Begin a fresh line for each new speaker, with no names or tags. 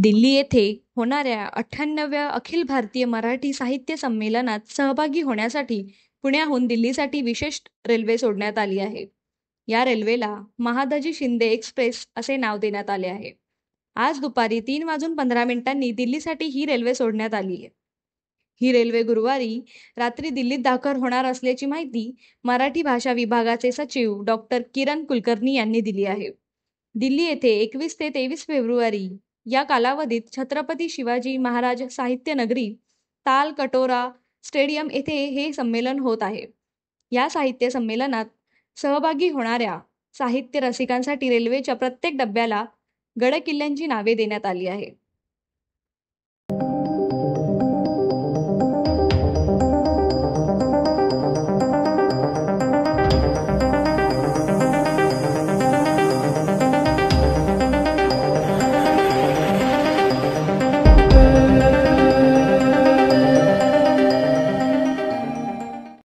दिल्ली येथे होणाऱ्या 98व्या अखिल भारतीय मराठी साहित्य संमेलनात सहभागी होण्यासाठी पुण्याहून दिल्लीसाठी विशेष रेल्वे सोडण्यात आली आहे. या रेल्वेला महादजी शिंदे एक्सप्रेस असे नाव देण्यात आले आहे. आज दुपारी 3:15 दिल्लीसाठी ही रेल्वे सोडण्यात आली आहे. ही रेल्वे गुरुवारी रात्री दिल्लीत दाखल होणार असल्याची माहिती मराठी भाषा विभागाचे सचिव डॉक्टर किरण कुलकर्णी यांनी दिली आहे. दिल्ली येथे 21 ते 23 फेब्रुवारी या कालावधीत छत्रपती शिवाजी महाराज साहित्य नगरी, ताल कटोरा स्टेडियम येथे हे संमेलन होत आहे. या साहित्य संमेलनात सहभागी होणाऱ्या साहित्य रसिकांसाठी रेल्वेच्या प्रत्येक डब्याला गडकिल्ल्यांची नावे देण्यात आली आहे.